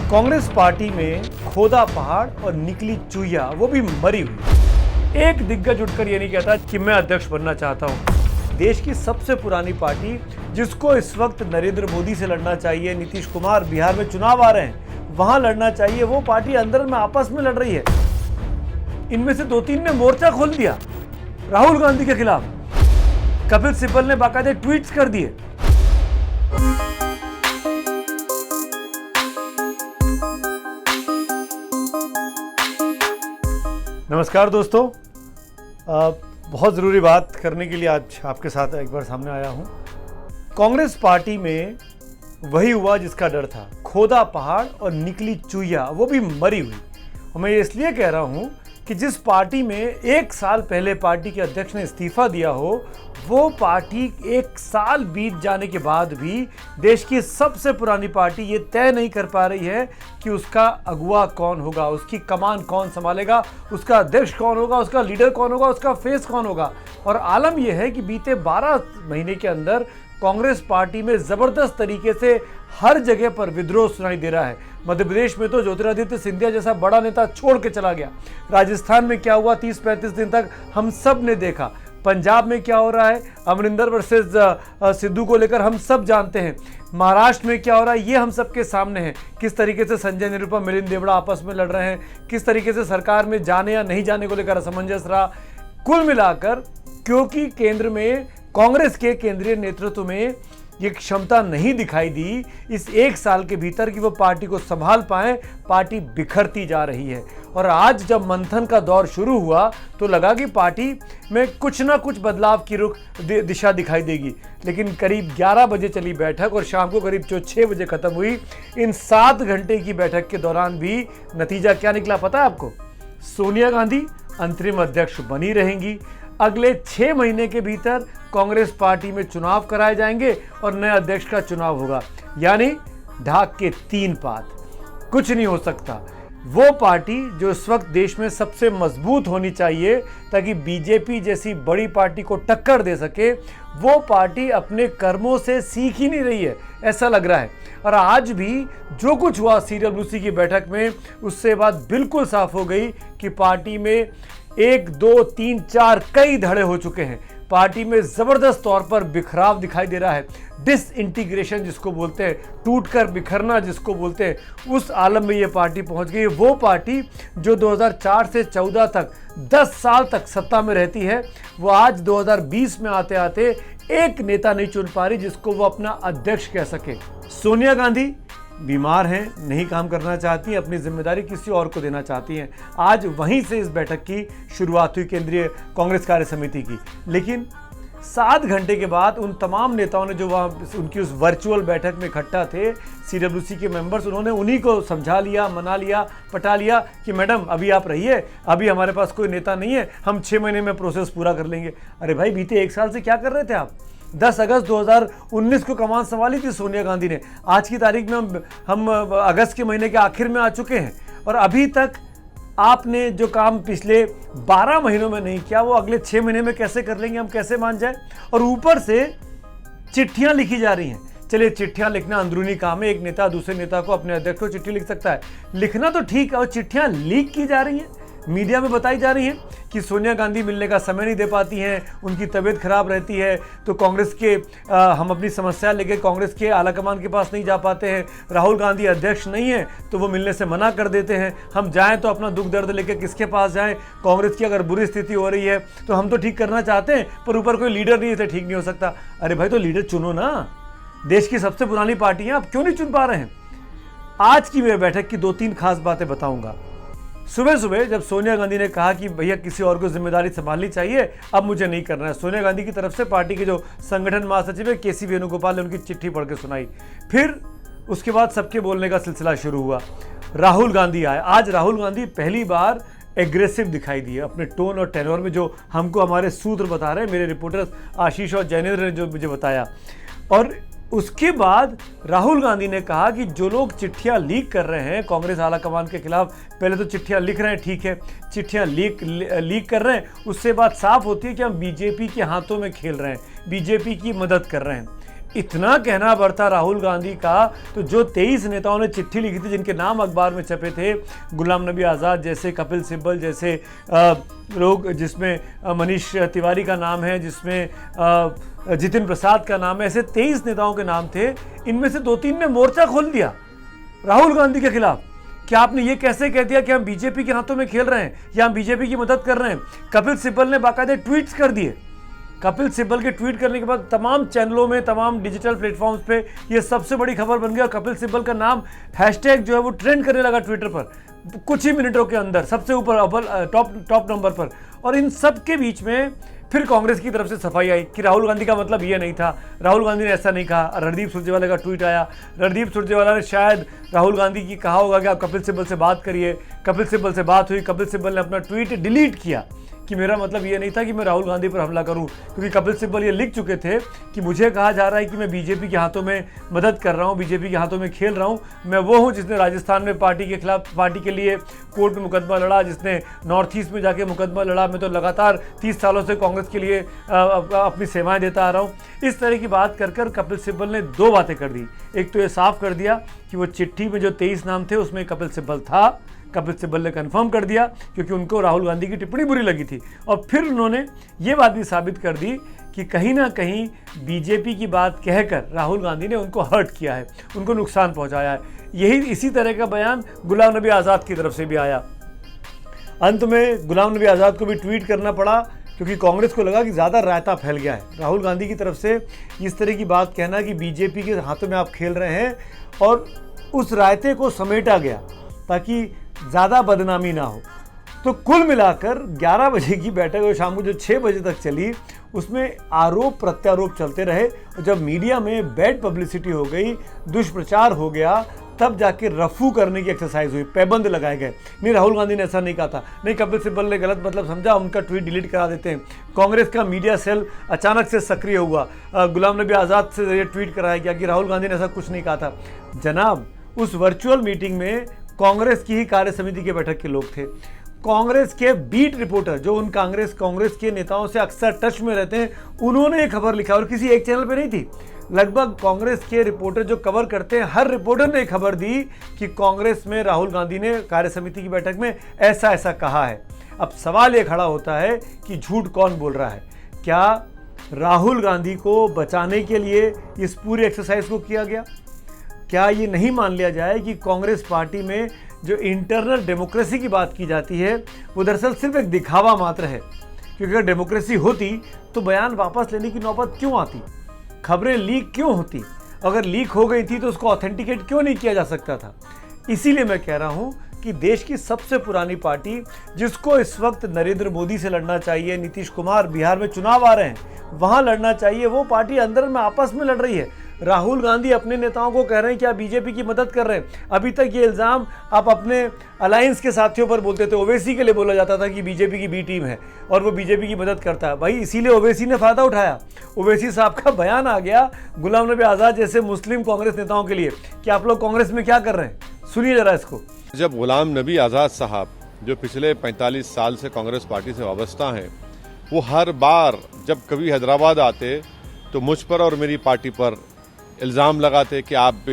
Congress party में खोदा पहाड़ और निकली चूहिया, वो भी मरी हुई। एक दिग्गज उठकर ये नहीं कहता कि मैं अध्यक्ष बनना चाहता हूं। देश की सबसे पुरानी पार्टी, जिसको इस वक्त नरेंद्र मोदी से लड़ना चाहिए, नीतीश कुमार बिहार में चुनाव आ रहे हैं, वहां लड़ना चाहिए, वो पार्टी अंदर में आपस में लड़ रही है। इनमें से 2-3 ने मोर्चा खोल दिया राहुल गांधी के खिलाफ। कपिल सिब्बल ने बाकायदे ट्वीट्स कर दिए। नमस्कार दोस्तों, बहुत ज़रूरी बात करने के लिए आज आपके साथ एक बार सामने आया हूं। कांग्रेस पार्टी में वही हुआ जिसका डर था, खोदा पहाड़ और निकली चूहिया, वो भी मरी हुई। और मैं ये इसलिए कह रहा हूं कि जिस पार्टी में 1 साल पहले पार्टी के अध्यक्ष ने इस्तीफा दिया हो, वो पार्टी 1 साल बीत जाने के बाद भी देश की सबसे पुरानी पार्टी ये तय नहीं कर पा रही है कि उसका अगुवा कौन होगा, उसकी कमान कौन संभालेगा, उसका अध्यक्ष कौन होगा, उसका लीडर कौन होगा, उसका फेस कौन होगा। और आलम यह है कि बीते 12 महीने के अंदर कांग्रेस पार्टी में जबरदस्त तरीके से हर जगह पर विद्रोह सुनाई दे रहा है। मध्य प्रदेश में तो ज्योतिरादित्य सिंधिया जैसा बड़ा नेता छोड़ के चला गया। राजस्थान में क्या हुआ 30-35 दिन तक हम सब ने देखा। पंजाब में क्या हो रहा है, अमरिंदर वर्सेस सिद्धू को लेकर हम सब जानते हैं। महाराष्ट्र में क्या हो रहा है, ये हम सबके सामने है। किस तरीके से संजय निरुपम, मिलिंद देवड़ा आपस में लड़ रहे हैं, किस तरीके से सरकार में जाने या नहीं जाने को लेकर असमंजस रहा। कुल मिलाकर क्योंकि केंद्र में कांग्रेस के केंद्रीय नेतृत्व में ये क्षमता नहीं दिखाई दी इस 1 साल के भीतर कि वो पार्टी को संभाल पाए, पार्टी बिखरती जा रही है। और आज जब मंथन का दौर शुरू हुआ तो लगा कि पार्टी में कुछ ना कुछ बदलाव की दिशा दिखाई देगी। लेकिन करीब 11 बजे चली बैठक और शाम को करीब 6 बजे खत्म हुई। इन 7 घंटे की बैठक के दौरान भी नतीजा क्या निकला पता है आपको? सोनिया गांधी अंतरिम अध्यक्ष बनी रहेंगी। अगले 6 महीने के भीतर कांग्रेस पार्टी में चुनाव कराए जाएंगे और नए अध्यक्ष का चुनाव होगा। यानी ढाक के 3 पात, कुछ नहीं हो सकता। वो पार्टी जो इस वक्त देश में सबसे मजबूत होनी चाहिए ताकि बीजेपी जैसी बड़ी पार्टी को टक्कर दे सके, वो पार्टी अपने कर्मों से सीख ही नहीं रही है, ऐसा लग रहा है। और आज भी जो कुछ हुआ CWC की बैठक में, उससे बात बिल्कुल साफ हो गई कि पार्टी में 1, 2, 3, 4 कई धड़े हो चुके हैं। पार्टी में जबरदस्त तौर पर बिखराव दिखाई दे रहा है। डिसइंटीग्रेशन जिसको बोलते हैं, टूटकर बिखरना जिसको बोलते हैं, उस आलम में ये पार्टी पहुंच गई है। वो पार्टी जो 2004 से 14 तक 10 साल तक सत्ता में रहती है, वो आज 2020 में आते आते एक नेता नहीं चुन पा रही जिसको वो अपना अध्यक्ष कह सके। सोनिया गांधी बीमार हैं, नहीं काम करना चाहती हैं, अपनी जिम्मेदारी किसी और को देना चाहती हैं। आज वहीं से इस बैठक की शुरुआत हुई केंद्रीय कांग्रेस कार्य समिति की। लेकिन 7 घंटे के बाद उन तमाम नेताओं ने जो वहाँ उनकी उस वर्चुअल बैठक में इकट्ठा थे, CWC के मेंबर्स, उन्होंने उन्हीं को समझा लिया, मना लिया, पटा लिया कि मैडम अभी आप रहिए, अभी हमारे पास कोई नेता नहीं है, हम 6 महीने में प्रोसेस पूरा कर लेंगे। अरे भाई, बीते 1 साल से क्या कर रहे थे आप? 10 अगस्त 2019 को कमान संभाली थी सोनिया गांधी ने। आज की तारीख में हम अगस्त के महीने के आखिर में आ चुके हैं और अभी तक आपने जो काम पिछले 12 महीनों में नहीं किया, वो अगले 6 महीने में कैसे कर लेंगे, हम कैसे मान जाए? और ऊपर से चिट्ठियां लिखी जा रही हैं। चलिए, चिट्ठियां लिखना अंदरूनी काम है, एक नेता दूसरे नेता को, अपने अध्यक्ष को चिट्ठी लिख सकता है, लिखना तो ठीक है। और चिट्ठियां लीक की जा रही हैं, मीडिया में बताई जा रही है कि सोनिया गांधी मिलने का समय नहीं दे पाती हैं, उनकी तबीयत खराब रहती है, तो कांग्रेस के हम अपनी समस्या लेकर कांग्रेस के आलाकमान के पास नहीं जा पाते हैं। राहुल गांधी अध्यक्ष नहीं है तो वो मिलने से मना कर देते हैं। हम जाएं तो अपना दुख दर्द लेकर किसके पास जाएं? कांग्रेस की अगर बुरी स्थिति हो रही है तो हम तो ठीक करना चाहते हैं, पर ऊपर कोई लीडर नहीं है तो ठीक नहीं हो सकता। अरे भाई, तो लीडर चुनो ना। देश की सबसे पुरानी पार्टी है, आप क्यों नहीं चुन पा रहे हैं? आज की मैं बैठक की 2-3 खास बातें बताऊंगा। सुबह सुबह जब सोनिया गांधी ने कहा कि भैया किसी और को जिम्मेदारी संभालनी चाहिए, अब मुझे नहीं करना है, सोनिया गांधी की तरफ से पार्टी के जो संगठन महासचिव है KC वेणुगोपाल ने उनकी चिट्ठी पढ़ के सुनाई। फिर उसके बाद सबके बोलने का सिलसिला शुरू हुआ। राहुल गांधी आए। आज राहुल गांधी पहली बार एग्रेसिव दिखाई दिए अपने टोन और टेनर में, जो हमको हमारे सूत्र बता रहे हैं, मेरे रिपोर्टर्स आशीष और जैनेन्द्र ने जो मुझे बताया। और उसके बाद राहुल गांधी ने कहा कि जो लोग चिट्ठियां लीक कर रहे हैं कांग्रेस आलाकमान के खिलाफ, पहले तो चिट्ठियां लिख रहे हैं, ठीक है, चिट्ठियां लीक कर रहे हैं, उससे बात साफ होती है कि हम बीजेपी के हाथों में खेल रहे हैं, बीजेपी की मदद कर रहे हैं। इतना कहना बढ़ता राहुल गांधी का, तो जो 23 नेताओं ने चिट्ठी लिखी थी जिनके नाम अखबार में छपे थे, गुलाम नबी आज़ाद जैसे, कपिल सिब्बल जैसे लोग, जिसमें मनीष तिवारी का नाम है, जिसमें जितिन प्रसाद का नाम है, ऐसे 23 नेताओं के नाम थे। इनमें से 2-3 ने मोर्चा खोल दिया राहुल गांधी के खिलाफ। क्या आपने ये कैसे कह दिया कि हम बीजेपी के हाथों में खेल रहे हैं या हम बीजेपी की मदद कर रहे हैं? कपिल सिब्बल ने बाकायदे ट्वीट्स कर दिए। कपिल सिब्बल के ट्वीट करने के बाद तमाम चैनलों में, तमाम डिजिटल प्लेटफॉर्म्स पे ये सबसे बड़ी खबर बन गया। कपिल सिब्बल का नाम हैशटैग जो है वो ट्रेंड करने लगा ट्विटर पर कुछ ही मिनटों के अंदर, सबसे ऊपर टॉप नंबर पर। और इन सब के बीच में फिर कांग्रेस की तरफ से सफाई आई कि राहुल गांधी का मतलब ये नहीं था, राहुल गांधी ने ऐसा नहीं कहा। रणदीप सुरजेवाला का ट्वीट आया। रणदीप सुरजेवाला ने शायद राहुल गांधी की कहा होगा कि आप कपिल सिब्बल से बात करिए। कपिल सिब्बल से बात हुई, कपिल सिब्बल ने अपना ट्वीट डिलीट किया कि मेरा मतलब ये नहीं था कि मैं राहुल गांधी पर हमला करूं, क्योंकि कपिल सिब्बल ये लिख चुके थे कि मुझे कहा जा रहा है कि मैं बीजेपी के हाथों में मदद कर रहा हूं, बीजेपी के हाथों में खेल रहा हूं। मैं वो हूं जिसने राजस्थान में पार्टी के खिलाफ, पार्टी के लिए कोर्ट में मुकदमा लड़ा, जिसने नॉर्थ ईस्ट में जाके मुकदमा लड़ा। मैं तो लगातार 30 सालों से कांग्रेस के लिए अपनी सेवाएं देता आ रहा हूं। इस तरह की बात कर कर कपिल सिब्बल ने 2 बातें कर दी। एक तो ये साफ कर दिया कि वो चिट्ठी में जो 23 नाम थे उसमें कपिल सिब्बल था। कपिल सिब्बल ने कंफर्म कर दिया क्योंकि उनको राहुल गांधी की टिप्पणी बुरी लगी थी। और फिर उन्होंने ये बात भी साबित कर दी कि कहीं ना कहीं बीजेपी की बात कहकर राहुल गांधी ने उनको हर्ट किया है, उनको नुकसान पहुंचाया है। यही इसी तरह का बयान गुलाम नबी आज़ाद की तरफ से भी आया। अंत में गुलाम नबी आज़ाद को भी ट्वीट करना पड़ा क्योंकि कांग्रेस को लगा कि ज़्यादा रायता फैल गया है। राहुल गांधी की तरफ से इस तरह की बात कहना कि बीजेपी के हाथों में आप खेल रहे हैं, और उस रायते को समेटा गया ताकि ज़्यादा बदनामी ना हो। तो कुल मिलाकर 11 बजे की बैठक और शाम को जो 6 बजे तक चली, उसमें आरोप प्रत्यारोप चलते रहे। और जब मीडिया में बैड पब्लिसिटी हो गई, दुष्प्रचार हो गया, तब जाके रफू करने की एक्सरसाइज हुई, पैबंद लगाए गए। नहीं, राहुल गांधी ने ऐसा नहीं कहा था, नहीं कपिल सिब्बल ने गलत मतलब समझा, उनका ट्वीट डिलीट करा देते हैं। कांग्रेस का मीडिया सेल अचानक से सक्रिय हुआ, गुलाम नबी आज़ाद से ये ट्वीट कराया गया कि राहुल गांधी ने ऐसा कुछ नहीं कहा था। जनाब, उस वर्चुअल मीटिंग में कांग्रेस की ही कार्य समिति के बैठक के लोग थे। कांग्रेस के बीट रिपोर्टर जो उन कांग्रेस के नेताओं से अक्सर टच में रहते हैं, उन्होंने ये खबर लिखा, और किसी एक चैनल पे नहीं थी। लगभग कांग्रेस के रिपोर्टर जो कवर करते हैं, हर रिपोर्टर ने खबर दी कि कांग्रेस में राहुल गांधी ने कार्य समिति की बैठक में ऐसा ऐसा कहा है। अब सवाल ये खड़ा होता है कि झूठ कौन बोल रहा है? क्या राहुल गांधी को बचाने के लिए इस पूरी एक्सरसाइज को किया गया? क्या ये नहीं मान लिया जाए कि कांग्रेस पार्टी में जो इंटरनल डेमोक्रेसी की बात की जाती है वो दरअसल सिर्फ एक दिखावा मात्र है? क्योंकि अगर डेमोक्रेसी होती तो बयान वापस लेने की नौबत क्यों आती, खबरें लीक क्यों होती, अगर लीक हो गई थी तो उसको ऑथेंटिकेट क्यों नहीं किया जा सकता था? इसीलिए मैं कह रहा हूं कि देश की सबसे पुरानी पार्टी, जिसको इस वक्त नरेंद्र मोदी से लड़ना चाहिए, नीतीश कुमार बिहार में चुनाव आ रहे हैं वहां लड़ना चाहिए, वो पार्टी अंदर में आपस में लड़ रही है। राहुल गांधी अपने नेताओं को कह रहे हैं कि आप बीजेपी की मदद कर रहे हैं। अभी तक ये इल्ज़ाम आप अपने अलायंस के साथियों पर बोलते थे। ओवैसी के लिए बोला जाता था कि बीजेपी की बी टीम है और वो बीजेपी की मदद करता है। भाई, इसीलिए ओवैसी ने फ़ायदा उठाया। ओवैसी साहब का बयान आ गया गुलाम नबी आज़ाद जैसे मुस्लिम कांग्रेस नेताओं के लिए कि आप लोग कांग्रेस में क्या कर रहे हैं। सुनिए जरा इसको। जब गुलाम नबी आज़ाद साहब जो पिछले 45 साल से कांग्रेस पार्टी से वाबस्ता हैं, वो हर बार जब कभी हैदराबाद आते तो मुझ पर और मेरी पार्टी पर इल्ज़ाम लगाते कि आप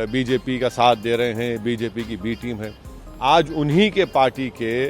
बीजेपी का साथ दे रहे हैं, बीजेपी की बी टीम है। आज उन्हीं के पार्टी के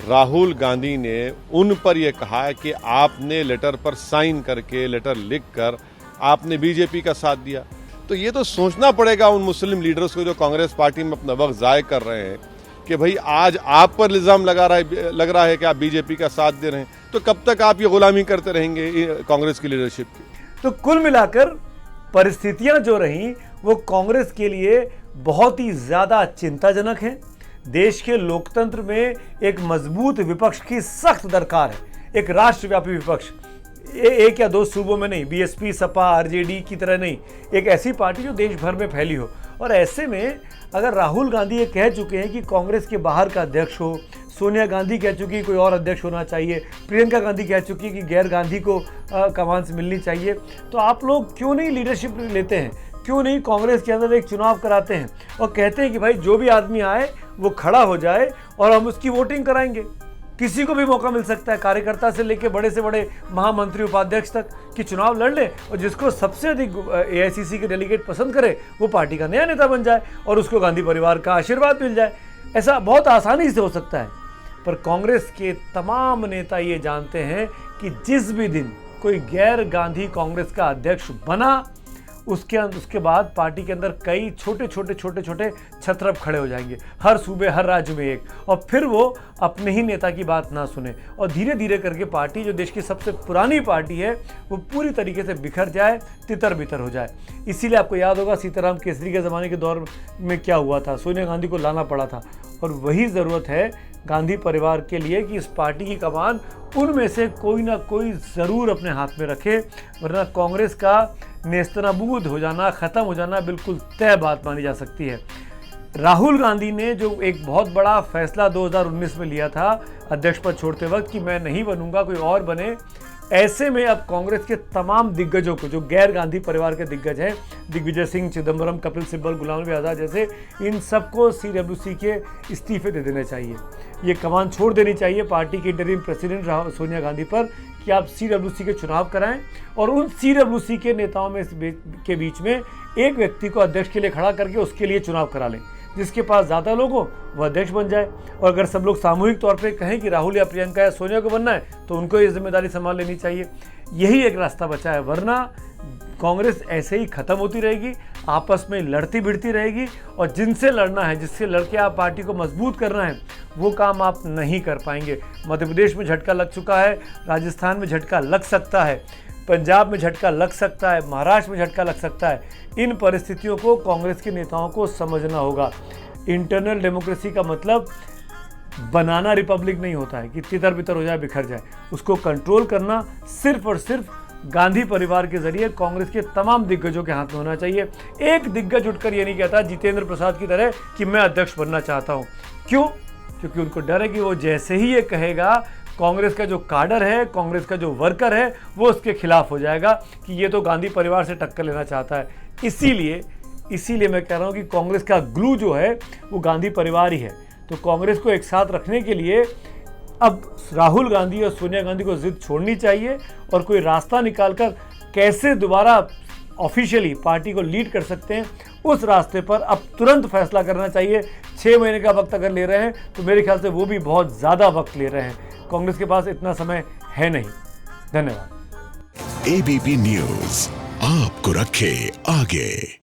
राहुल गांधी ने उन पर यह कहा है कि आपने लेटर पर साइन करके, लेटर लिखकर आपने बीजेपी का साथ दिया। तो ये तो सोचना पड़ेगा उन मुस्लिम लीडर्स को जो कांग्रेस पार्टी में अपना वक्त ज़ाय कर रहे हैं कि भाई आज आप पर इल्ज़ाम लग रहा है कि आप बीजेपी का साथ दे रहे हैं, तो कब तक आप ये गुलामी करते रहेंगे कांग्रेस की लीडरशिप की? तो कुल मिलाकर परिस्थितियां जो रहीं वो कांग्रेस के लिए बहुत ही ज़्यादा चिंताजनक हैं। देश के लोकतंत्र में एक मजबूत विपक्ष की सख्त दरकार है, एक राष्ट्रव्यापी विपक्ष, एक या दो सूबों में नहीं, बीएसपी, सपा, आरजेडी की तरह नहीं, एक ऐसी पार्टी जो देश भर में फैली हो। और ऐसे में अगर राहुल गांधी ये कह चुके हैं कि कांग्रेस के बाहर का अध्यक्ष हो, सोनिया गांधी कह चुकी है कोई और अध्यक्ष होना चाहिए, प्रियंका गांधी कह चुकी है कि गैर गांधी को कमान से मिलनी चाहिए, तो आप लोग क्यों नहीं लीडरशिप लेते हैं? क्यों नहीं कांग्रेस के अंदर एक चुनाव कराते हैं और कहते हैं कि भाई जो भी आदमी आए वो खड़ा हो जाए और हम उसकी वोटिंग कराएंगे? किसी को भी मौका मिल सकता है, कार्यकर्ता से लेकर बड़े से बड़े महामंत्री उपाध्यक्ष तक, कि चुनाव लड़ ले और जिसको सबसे अधिक AICC के डेलीगेट पसंद करे वो पार्टी का नया नेता बन जाए और उसको गांधी परिवार का आशीर्वाद मिल जाए। ऐसा बहुत आसानी से हो सकता है। पर कांग्रेस के तमाम नेता ये जानते हैं कि जिस भी दिन कोई गैर गांधी कांग्रेस का अध्यक्ष बना, उसके बाद पार्टी के अंदर कई छोटे छोटे छत्रप खड़े हो जाएंगे, हर सूबे हर राज्य में एक, और फिर वो अपने ही नेता की बात ना सुने और धीरे धीरे करके पार्टी, जो देश की सबसे पुरानी पार्टी है, वो पूरी तरीके से बिखर जाए, तितर बितर हो जाए। इसीलिए आपको याद होगा सीताराम केसरी के ज़माने के दौर में क्या हुआ था, सोनिया गांधी को लाना पड़ा था। और वही ज़रूरत है गांधी परिवार के लिए कि इस पार्टी की कमान उनमें से कोई ना कोई ज़रूर अपने हाथ में रखे, वरना कांग्रेस का नेस्तनाबूद हो जाना, ख़त्म हो जाना बिल्कुल तय बात मानी जा सकती है। राहुल गांधी ने जो एक बहुत बड़ा फैसला 2019 में लिया था अध्यक्ष पद छोड़ते वक्त कि मैं नहीं बनूंगा, कोई और बने, ऐसे में अब कांग्रेस के तमाम दिग्गजों को, जो गैर गांधी परिवार के दिग्गज हैं, दिग्विजय सिंह, चिदम्बरम, कपिल सिब्बल, गुलाम नबी आज़ाद जैसे, इन सबको CWC के इस्तीफे दे देने चाहिए। ये कमान छोड़ देनी चाहिए पार्टी की इंटरिम प्रेसिडेंट सोनिया गांधी पर कि आप CWC के चुनाव कराएं और उन CWC के नेताओं में के बीच में एक व्यक्ति को अध्यक्ष के लिए खड़ा करके उसके लिए चुनाव करा लें। जिसके पास ज़्यादा लोग हो वह अध्यक्ष बन जाए। और अगर सब लोग सामूहिक तौर पे कहें कि राहुल या प्रियंका या सोनिया को बनना है, तो उनको ये जिम्मेदारी संभाल लेनी चाहिए। यही एक रास्ता बचा है, वरना कांग्रेस ऐसे ही खत्म होती रहेगी, आपस में लड़ती भिड़ती रहेगी, और जिनसे लड़ना है, जिससे लड़के आप पार्टी को मजबूत करना है, वो काम आप नहीं कर पाएंगे। मध्य प्रदेश में झटका लग चुका है, राजस्थान में झटका लग सकता है, पंजाब में झटका लग सकता है, महाराष्ट्र में झटका लग सकता है। इन परिस्थितियों को कांग्रेस के नेताओं को समझना होगा। इंटरनल डेमोक्रेसी का मतलब बनाना रिपब्लिक नहीं होता है कि तितर बितर हो जाए, बिखर जाए। उसको कंट्रोल करना सिर्फ और सिर्फ गांधी परिवार के जरिए कांग्रेस के तमाम दिग्गजों के हाथ में होना चाहिए। एक दिग्गज उठकर ये नहीं कहता जितेंद्र प्रसाद की तरह कि मैं अध्यक्ष बनना चाहता हूँ। क्यों? क्योंकि उनको डर है कि वो जैसे ही ये कहेगा, कांग्रेस का जो काडर है, कांग्रेस का जो वर्कर है, वो उसके खिलाफ हो जाएगा कि ये तो गांधी परिवार से टक्कर लेना चाहता है। इसीलिए मैं कह रहा हूँ कि कांग्रेस का ग्लू जो है वो गांधी परिवार ही है। तो कांग्रेस को एक साथ रखने के लिए अब राहुल गांधी और सोनिया गांधी को जिद छोड़नी चाहिए और कोई रास्ता निकालकर कैसे दोबारा ऑफिशियली पार्टी को लीड कर सकते हैं, उस रास्ते पर अब तुरंत फैसला करना चाहिए। 6 महीने का वक्त अगर ले रहे हैं तो मेरे ख्याल से वो भी बहुत ज़्यादा वक्त ले रहे हैं। कांग्रेस के पास इतना समय है नहीं। धन्यवाद। ABP न्यूज़ आपको रखे आगे।